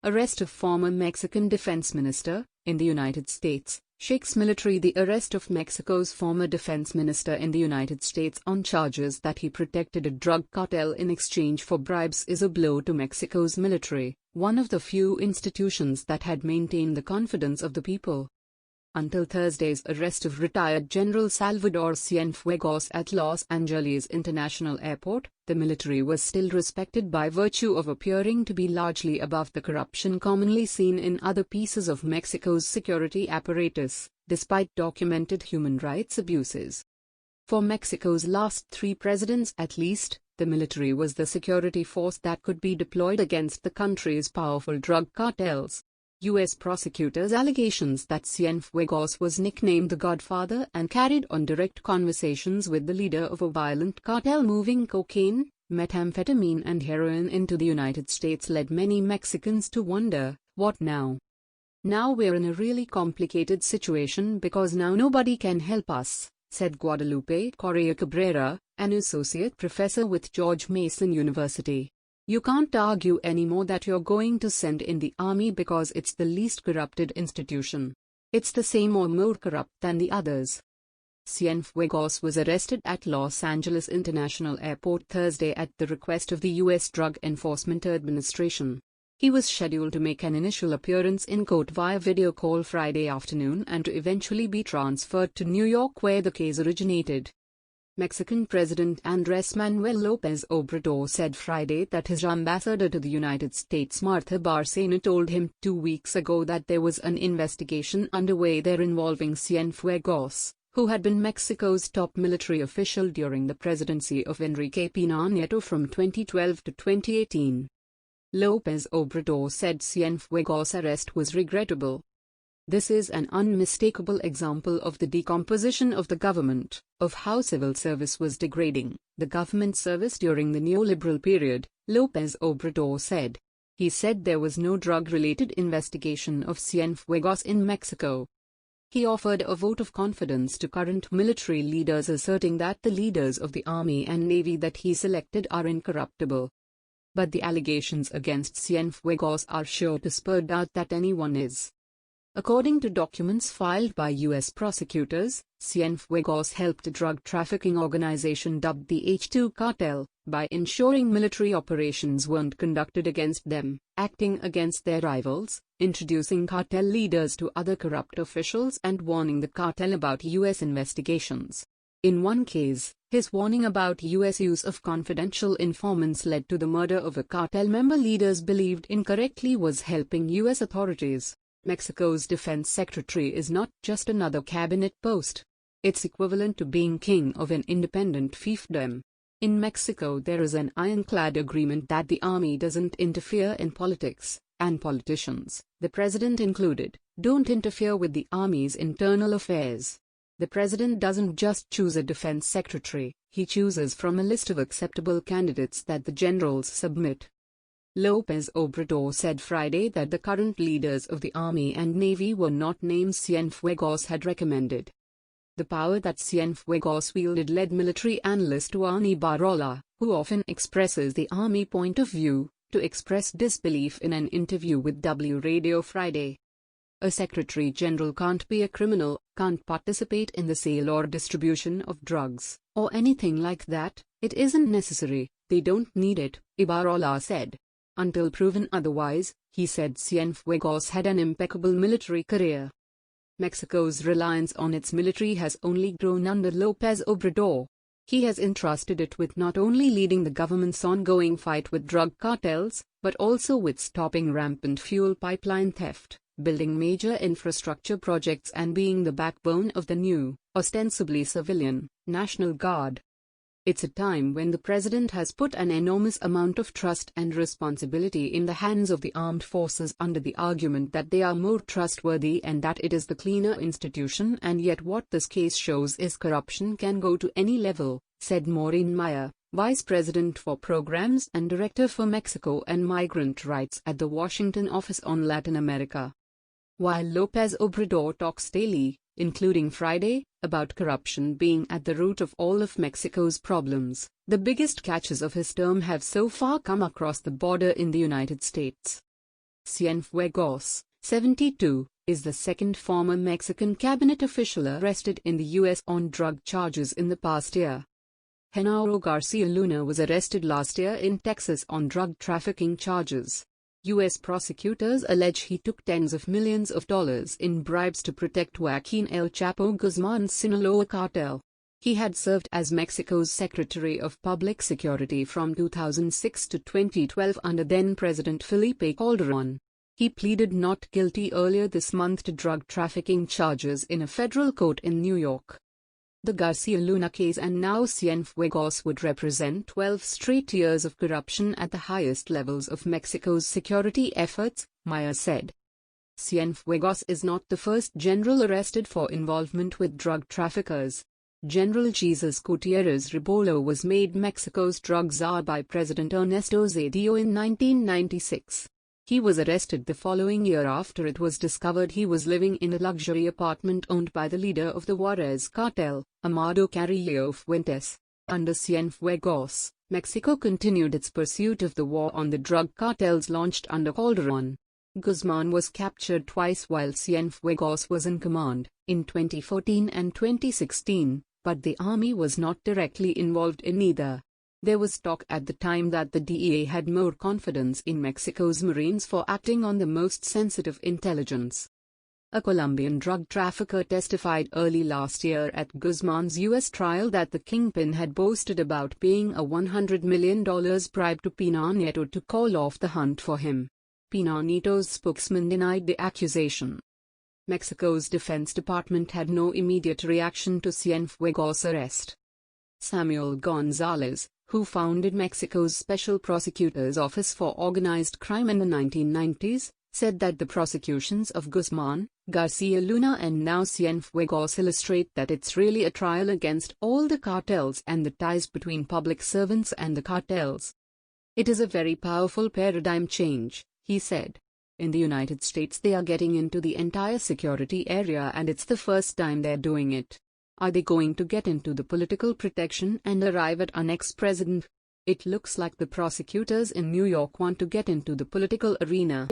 Arrest of former Mexican defense minister, in the United States, shakes military. The arrest of Mexico's former defense minister in the United States on charges that he protected a drug cartel in exchange for bribes is a blow to Mexico's military, one of the few institutions that had maintained the confidence of the people. Until Thursday's arrest of retired General Salvador Cienfuegos at Los Angeles International Airport, the military was still respected by virtue of appearing to be largely above the corruption commonly seen in other pieces of Mexico's security apparatus, despite documented human rights abuses. For Mexico's last 3 presidents at least, the military was the security force that could be deployed against the country's powerful drug cartels. U.S. prosecutors' allegations that Cienfuegos was nicknamed the Godfather and carried on direct conversations with the leader of a violent cartel moving cocaine, methamphetamine and heroin into the United States led many Mexicans to wonder, what now? Now we're in a really complicated situation because now nobody can help us, said Guadalupe Correa Cabrera, an associate professor with George Mason University. You can't argue anymore that you're going to send in the army because it's the least corrupted institution. It's the same or more corrupt than the others. Cienfuegos was arrested at Los Angeles International Airport Thursday at the request of the U.S. Drug Enforcement Administration. He was scheduled to make an initial appearance in court via video call Friday afternoon and to eventually be transferred to New York where the case originated. Mexican President Andrés Manuel López Obrador said Friday that his ambassador to the United States Martha Bárcena told him 2 weeks ago that there was an investigation underway there involving Cienfuegos, who had been Mexico's top military official during the presidency of Enrique Peña Nieto from 2012 to 2018. López Obrador said Cienfuegos' arrest was regrettable. This is an unmistakable example of the decomposition of the government, of how civil service was degrading the government service during the neoliberal period, López Obrador said. He said there was no drug-related investigation of Cienfuegos in Mexico. He offered a vote of confidence to current military leaders, asserting that the leaders of the Army and Navy that he selected are incorruptible. But the allegations against Cienfuegos are sure to spur doubt that anyone is. According to documents filed by U.S. prosecutors, Cienfuegos helped a drug trafficking organization dubbed the H2 cartel, by ensuring military operations weren't conducted against them, acting against their rivals, introducing cartel leaders to other corrupt officials and warning the cartel about U.S. investigations. In one case, his warning about U.S. use of confidential informants led to the murder of a cartel member leaders believed incorrectly was helping U.S. authorities. Mexico's defense secretary is not just another cabinet post. It's equivalent to being king of an independent fiefdom. In Mexico there is an ironclad agreement that the army doesn't interfere in politics, and politicians, the president included, don't interfere with the army's internal affairs. The president doesn't just choose a defense secretary, he chooses from a list of acceptable candidates that the generals submit. López Obrador said Friday that the current leaders of the Army and Navy were not names Cienfuegos had recommended. The power that Cienfuegos wielded led military analyst Juan Ibarrola, who often expresses the Army point of view, to express disbelief in an interview with W Radio Friday. A Secretary General can't be a criminal, can't participate in the sale or distribution of drugs, or anything like that. It isn't necessary, they don't need it, Ibarrola said. Until proven otherwise, he said Cienfuegos had an impeccable military career. Mexico's reliance on its military has only grown under López Obrador. He has entrusted it with not only leading the government's ongoing fight with drug cartels, but also with stopping rampant fuel pipeline theft, building major infrastructure projects and being the backbone of the new, ostensibly civilian, National Guard. It's a time when the president has put an enormous amount of trust and responsibility in the hands of the armed forces under the argument that they are more trustworthy and that it is the cleaner institution, and yet what this case shows is corruption can go to any level, said Maureen Meyer, Vice President for Programs and Director for Mexico and Migrant Rights at the Washington Office on Latin America. While López Obrador talks daily, including Friday, about corruption being at the root of all of Mexico's problems, the biggest catches of his term have so far come across the border in the United States. Cienfuegos, 72, is the second former Mexican cabinet official arrested in the U.S. on drug charges in the past year. Genaro Garcia Luna was arrested last year in Texas on drug trafficking charges. U.S. prosecutors allege he took tens of millions of dollars in bribes to protect Joaquin El Chapo Guzman's Sinaloa cartel. He had served as Mexico's Secretary of Public Security from 2006 to 2012 under then-President Felipe Calderón. He pleaded not guilty earlier this month to drug trafficking charges in a federal court in New York. The Garcia Luna case and now Cienfuegos would represent 12 straight years of corruption at the highest levels of Mexico's security efforts, Maya said. Cienfuegos is not the first general arrested for involvement with drug traffickers. General Jesus Gutierrez Rebollo was made Mexico's drug czar by President Ernesto Zedillo in 1996. He was arrested the following year after it was discovered he was living in a luxury apartment owned by the leader of the Juarez cartel, Amado Carrillo Fuentes. Under Cienfuegos, Mexico continued its pursuit of the war on the drug cartels launched under Calderón. Guzman was captured twice while Cienfuegos was in command, in 2014 and 2016, but the army was not directly involved in either. There was talk at the time that the DEA had more confidence in Mexico's Marines for acting on the most sensitive intelligence. A Colombian drug trafficker testified early last year at Guzman's U.S. trial that the kingpin had boasted about paying a $100 million bribe to Peña Nieto to call off the hunt for him. Peña Nieto's spokesman denied the accusation. Mexico's Defense Department had no immediate reaction to Cienfuegos' arrest. Samuel Gonzalez, who founded Mexico's Special Prosecutor's Office for Organized Crime in the 1990s, said that the prosecutions of Guzman, Garcia Luna and now Cienfuegos illustrate that it's really a trial against all the cartels and the ties between public servants and the cartels. It is a very powerful paradigm change, he said. In the United States they are getting into the entire security area and it's the first time they're doing it. Are they going to get into the political protection and arrive at our next president? It looks like the prosecutors in New York want to get into the political arena.